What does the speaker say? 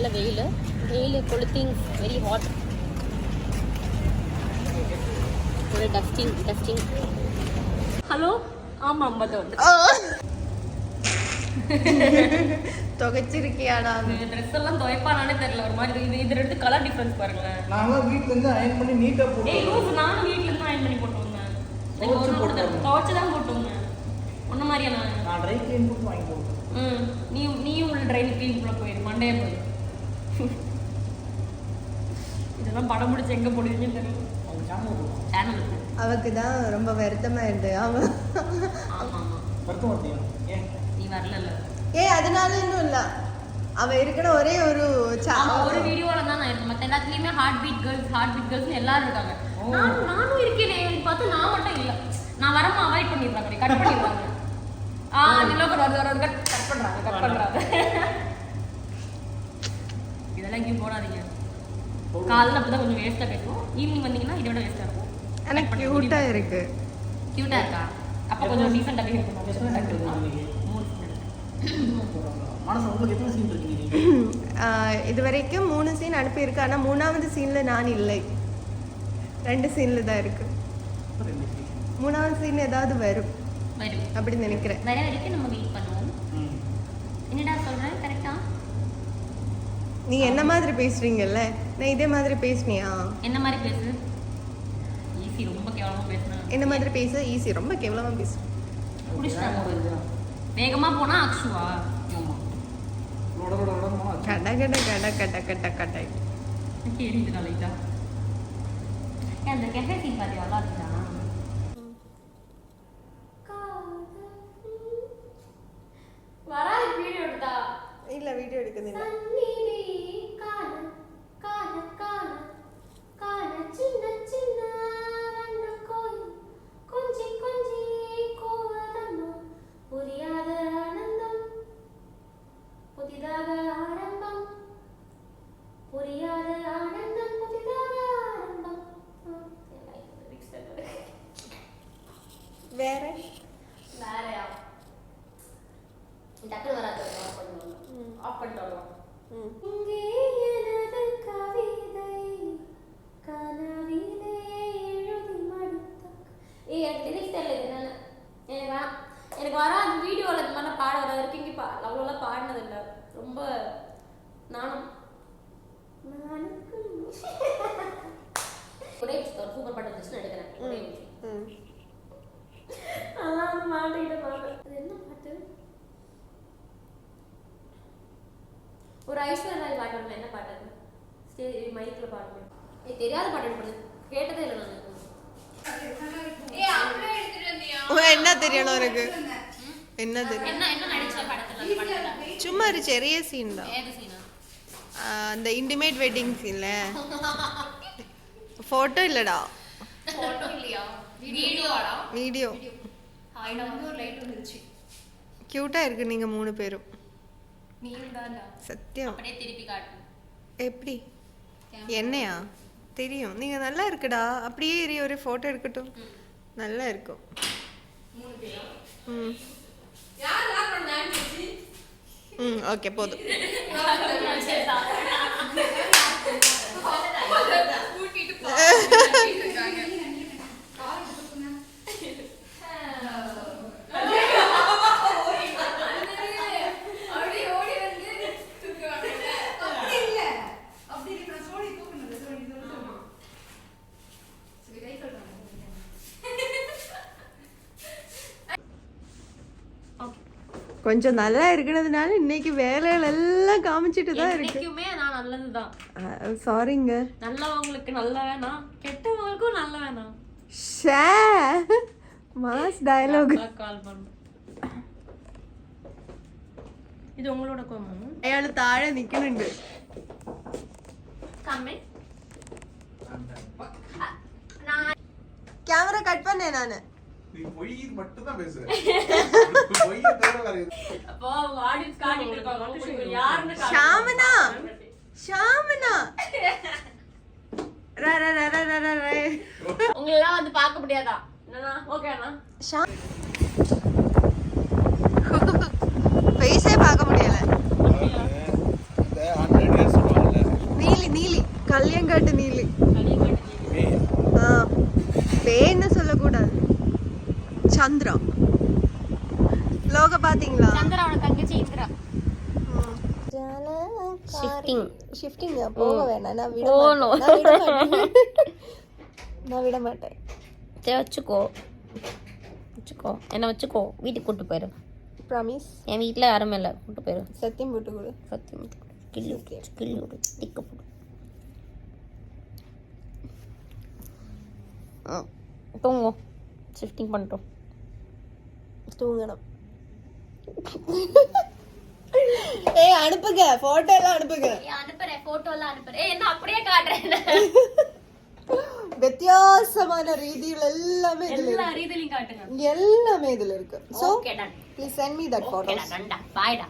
நல்ல வெயில் கொளுத்திங் very hot. ஒரு டஸ்டிங். ஹலோ. ஆமா அம்மா வந்து துவைச்சிருக்கியாடா? இந்த ட்ரெஸ் எல்லாம் துவைப்பானே தெரியல. ஒரு மாதிரி இது ரெண்டு கலர் டிஃபரன்ஸ் பாருங்களேன். நானும் வீட்ல இருந்து அயர்ன் பண்ணி நீட்டா போட்டு. நானும் வீட்ல இருந்து அயர்ன் பண்ணி போட்டு வந்தேன். துவைச்சு தான் போட்டு வந்தேன். ஒன்ன மாதிரியா நான் ட்ரை க்ளீன் போட்டு வாங்கி போட்டேன். நீயும் உள்ள ட்ரை க்ளீன் பண்ண போயிரு. மண்டையே போயிரு. இதெல்லாம் படம் முடிச்சு எங்க போடுவீங்கன்னு தெரியல. சேனல் அவக்கு தான் ரொம்ப வருத்தமா இருந்து. அவன் வருத்தம் வரலையா? ஏன் நீ வரல? அதனால இன்னும் இல்ல. அவ இருக்கிற ஒரே ஒரு வீடியோல தான் நான் இருக்கேன். மத்த எல்லாத்துலயுமே ஹார்ட் பீட் கேர்ள்ஸ் எல்லாரும் இருக்காங்க. நானும் இருக்கேன். பார்த்து நான் மட்டும் இல்ல. நான் வரமா அவாய்ட் பண்ணிடுறாங்க, கட் பண்ணிடுறாங்க. நிலோகர் வருது கட் பண்றாங்க. இதெல்லாம் எங்கேயும் போடாதீங்க. காலைல அப்பதான் கொஞ்சம் வேஸ்டா பேசுவோம். ஈவினிங் வந்தீங்கன்னா இதோட வேஸ்டா இருக்கும். எனக்கு கியூட்டா இருக்கு. கியூட்டா இருக்கா? அப்ப கொஞ்சம் டீசென்ட்டா இருக்கணும். இது வரைக்கும் 3 சீன் அனுப்பியிருக்கு. ஆனா 3வது சீன்ல நான் இல்லை. 2 சீன்ல தான் இருக்கு. 3வது சீன் ஏதாவது வரும் அப்படி நினைக்கிறேன். வர வரைக்கும் நம்ம வெயிட் பண்ணுவோம். என்னடா சொல்றேன் கரெக்ட்டா? நீங்க என்ன மாதிரி பேசுறீங்கல்ல, நான் இதே மாதிரி பேசுனியா? என்ன மாதிரி பேசு? ஈஸி ரொம்ப கேவலமா பேசுனா. என்ன மாதிரி பேச? ஈஸி ரொம்ப கேவலமா பேசு. புடிச்சா வேகமா போனா அக்ஷுவா? ஆமா. கட கேரிது லைட்டா. அந்த கேஃபே சீன் பாத்தியா? நல்லா இருக்கா? வரா வீடியோ எடுத்தா? இல்ல வீடியோ எடுக்குது. வேறயா? டக்குனு வராது. ஆஃப் பண்ணிட்டு வரலாம். இங்கே எனது கவிதை கனவிலே எழுதி மடித்த எனக்கு லிரிக்ஸ் தெரியல. எனக்கு வராது. வீடியோவில் இது மாதிரி பாட வர வரைக்கும் இங்கே அவ்வளோலாம் பாடினது இல்லை. ரொம்ப நானும் ஒரே சூப்பர் பாட்டு இருந்துச்சுன்னு எடுக்கிறேன். ஒரே நல்லா மாட்டிக்கிட்ட பாட்டு. அது என்ன பாட்டு? ஒரு ஐஸ்வர்யா ராய் பாட்டு. என்ன பாட்டு? ஸ்டேஜ் மைக்ல பாடுவேன். தெரியாத பாட்டு பாடு. கேட்டதே இல்லை நான். என்ன தெரியணும் உனக்கு? என்ன தெரியும்? என்ன நடிச்ச படத்துல? சும்மா ஒரு சிறிய சீன் தான். ஏது சீனா? அந்த இன்டிமேட் வெட்டிங் சீன்ல. போட்டோ இல்லடா. போட்டோ இல்லையா? வீடியோடா? வீடியோ. ஹாய்டா வந்து ஒரு லைட் வந்துருச்சு. கியூட்டா இருக்கு நீங்க 3 பேரும். நீயும் தான்டா. சத்தியம். அப்படியே திருப்பி காட்டு. எப்படி? என்னையா? தெரியும். நீங்க நல்லா இருக்குடா. அப்படியே ஏறி ஒரு போட்டோ எடுக்கட்டும். நல்லா இருக்கும். 3 பேரா? யார் லாக் பண்ணாங்க? ஓகே போதும். கூட்டிட்டு போ. கொஞ்சம் நல்லா இருக்கிறதுனால இன்னைக்கு வேலைகள் எல்லாம் காமிச்சிட்டு தான் இருக்கு. இன்னைக்குமே நான் நல்லதுதான். சாரிங்க. நல்லவங்களுக்கு நல்ல வேணாம், கெட்டவங்களுக்கும் நல்ல வேணாம். ஷே மாஸ் டயலாக். கால் பண்ணு. இது உங்களோட கோமம். அயாளு தாழ நிக்கணுண்டு. கம்மே. கேமரா கட் பண்ணேன் நானு. நீ பொய் மட்டும் தான் பேசுற. பொய் தவிர வேற எது? அப்போ ஆடியன்ஸ் காட்டிட்டு இருக்காங்க. யாருன்னு ஷாமனா. ஷாமனா. ர ர ர ர ர ர. உங்களை எல்லாம் வந்து பார்க்க முடியாதா? என்னன்னா ஓகேனா? ஃபேஸே பார்க்க முடியல. இந்த 100 years கல்யாங்காட்டு நீலி. பேன்னு சொல்லக்கூடாது. சந்திரா லோக பாத்தீங்களா? சந்திராவோட தங்கச்சி இந்திரா. ஷிஃப்டிங் போக வேணாம். நான் விட மாட்டேன். சரி வச்சுக்கோ என்ன வச்சுக்கோ. வீட்டுக்கு கூட்டு போயிரு. ப்ராமிஸ். என் வீட்டில் யாருமே இல்லை. கூட்டு போயிரு. சத்தியம் போட்டு கொடு. சத்தியம் கிள்ளி விடு டிக்க போடு. தூங்குவோம். ஷிஃப்டிங் பண்ணிட்டோம். தூங்கணும். அனுப்புங்க போட்டோ எல்லாம் அனுப்புங்க. அனுப்புறேன் போட்டோ எல்லாம் அனுப்புறேன். என்ன அப்படியே காட்டுறேன். வித்தியாசமான ரீதியில் எல்லாமே எல்லா ரீதியிலையும் காட்டுங்க. எல்லாமே இதுல இருக்கு. So okay done. please send me that photos. Okay, bye da.